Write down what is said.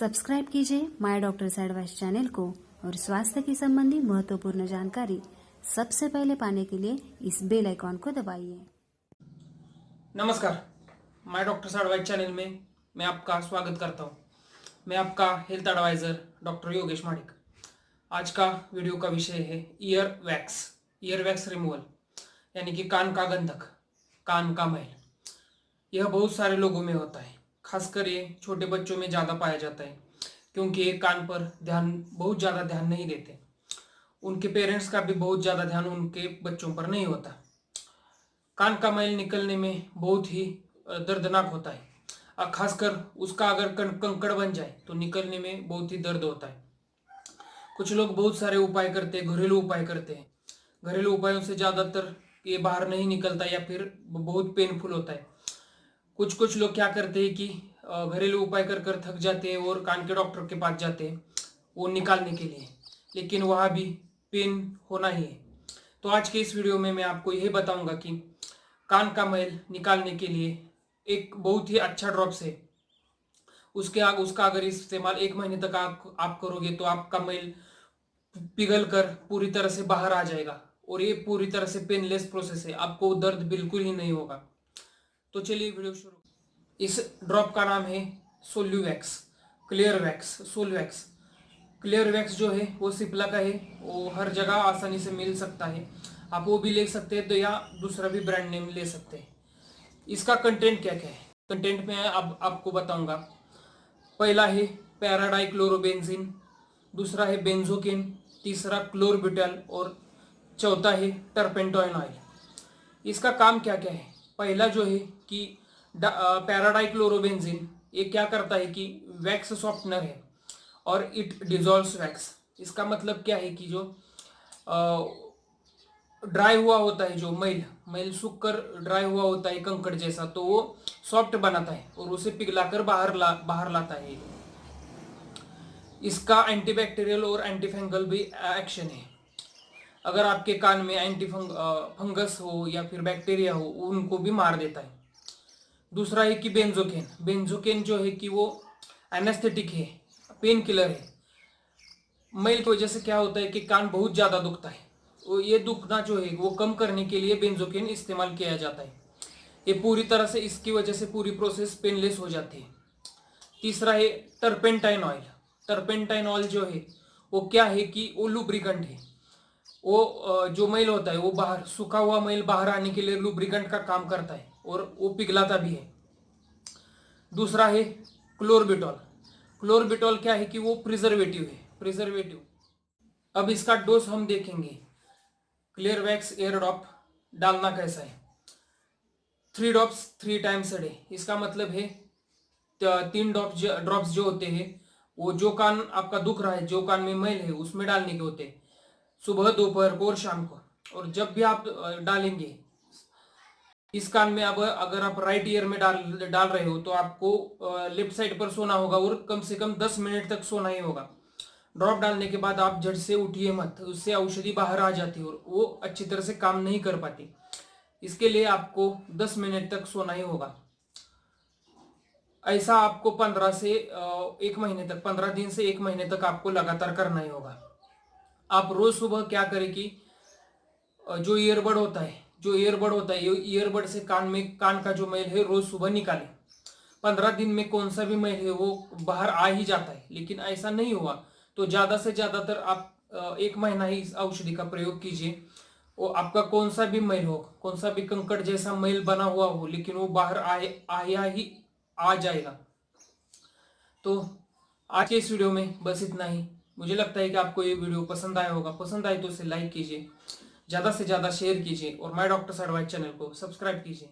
Subscribe कीजिए my doctors advice channel को और स्वास्थ्य की संबंधी महत्वपूर्ण जानकारी सबसे पहले पाने के लिए इस बेल आइकॉन को दबाइए। नमस्कार, माय डॉक्टर्स एडवाइस चैनल में मैं आपका स्वागत करता हूं। मैं आपका हेल्थ एडवाइजर डॉक्टर योगेश माणिक। आज का वीडियो का विषय है ईयर वैक्स रिमूवल, यानी कि कान का गंधक, कान का मैल। यह बहुत सारे लोगों में होता है, खासकर ये छोटे बच्चों में ज़्यादा पाया जाता है, क्योंकि ये कान पर बहुत ज़्यादा ध्यान नहीं देते। उनके पेरेंट्स का भी बहुत ज़्यादा ध्यान उनके बच्चों पर नहीं होता। कान का मैल निकलने में बहुत ही दर्दनाक होता है, खासकर उसका अगर कंकड़ बन जाए तो निकलने में बहुत ही दर्द होता है। कुछ लोग बहुत सारे उपाय करते हैं, घरेलू उपाय करते हैं। घरेलू उपायों से ज़्यादातर ये बाहर नहीं निकलता या फिर बहुत पेनफुल होता है। कुछ लोग क्या करते हैं कि घरेलू उपाय कर कर थक जाते हैं और कान के डॉक्टर के पास जाते हैं वो निकालने के लिए, लेकिन वहाँ भी पेन होना ही है। तो आज के इस वीडियो में मैं आपको यही बताऊंगा कि कान का मैल निकालने के लिए एक बहुत ही अच्छा ड्रॉप्स है। उसका अगर इस्तेमाल 1 महीने तक आप करोगे तो आपका मैल पिघल कर पूरी तरह से बाहर आ जाएगा और ये पूरी तरह से पेनलेस प्रोसेस है, आपको दर्द बिल्कुल ही नहीं होगा। तो चलिए वीडियो शुरू। इस ड्रॉप का नाम है सोल्यूवैक्स, सोलवैक्स। क्लियर वैक्स जो है वो सिप्ला का है, वो हर जगह आसानी से मिल सकता है। आप वो भी ले सकते हैं तो या दूसरा भी ब्रांड नेम ले सकते हैं। इसका कंटेंट क्या क्या है, कंटेंट में अब आपको बताऊंगा। पहला है पैराडाइक्लोरोबेंजीन, दूसरा है बेंजोकेन, तीसरा क्लोरब्यूटैल और चौथा है टर्पेंटोइन ऑयल। इसका काम क्या क्या है। पहला जो है कि पैराडाइक्लोरोबेंजीन, ये क्या करता है कि वैक्स सॉफ्टनर है और इट डिजॉल्व्स वैक्स। इसका मतलब क्या है कि जो ड्राई हुआ होता है, जो मैल सूख कर ड्राई हुआ होता है कंकड़ जैसा, तो वो सॉफ्ट बनाता है और उसे पिघलाकर बाहर लाता है। इसका एंटीबैक्टीरियल और एंटीफंगल भी एक्शन है। अगर आपके कान में फंगस हो या फिर बैक्टीरिया हो, उनको भी मार देता है। दूसरा है कि बेंजोकेन जो है कि वो एनेस्थेटिक है, पेन किलर है। मैल की वजह से क्या होता है कि कान बहुत ज़्यादा दुखता है, तो ये दुखना जो है वो कम करने के लिए बेंजोकेन इस्तेमाल किया जाता है। ये पूरी तरह से, इसकी वजह से पूरी प्रोसेस पेनलेस हो जाती है। तीसरा है टर्पेंटाइन ऑयल। टर्पेंटाइन ऑयल जो है वो क्या है कि वो लुब्रिकेंट है। वो जो मैल होता है वो बाहर, सूखा हुआ मैल बाहर आने के लिए लुब्रिकेंट का काम करता है और वो पिघलाता भी है। दूसरा है क्लोरबिटॉल। क्लोरबिटॉल क्या है कि वो प्रिजर्वेटिव। अब इसका डोज हम देखेंगे। क्लियर वैक्स एयर ड्रॉप डालना कैसा है। 3 ड्रॉप्स 3 टाइम्स अ डे। इसका मतलब है 3 ड्रॉप्स जो होते हैं वो जो कान आपका दुख रहा है, जो कान में मैल है, उसमें डालने के होते हैं, सुबह, दोपहर को और शाम को। और जब भी आप डालेंगे इस कान में, अब अगर आप राइट ईयर में डाल रहे हो तो आपको लेफ्ट साइड पर सोना होगा और कम से कम 10 मिनट तक सोना ही होगा। ड्रॉप डालने के बाद आप झट से उठिए मत, उससे औषधि बाहर आ जाती है और वो अच्छी तरह से काम नहीं कर पाती। इसके लिए आपको 10 मिनट तक सोना ही होगा। ऐसा आपको 15 दिन से 1 महीने तक आपको लगातार करना ही होगा। आप रोज सुबह क्या करें कि जो ईयरबड होता है, ईयरबड से कान का जो मैल है रोज सुबह निकालें। 15 दिन में कौन सा भी मैल है वो बाहर आ ही जाता है, लेकिन ऐसा नहीं हुआ तो ज्यादा से ज्यादातर आप 1 महीना ही इस औषधि का प्रयोग कीजिए। वो आपका कौन सा भी मैल हो, कौन सा भी कंकड़ जैसा मैल बना हुआ हो, लेकिन वो बाहर आया ही आ जाएगा। तो आज के इस वीडियो में बस इतना ही। मुझे लगता है कि आपको ये वीडियो पसंद आया होगा। पसंद आए तो इसे लाइक कीजिए, ज़्यादा से ज़्यादा शेयर कीजिए और माय डॉक्टर्स एडवाइस चैनल को सब्सक्राइब कीजिए।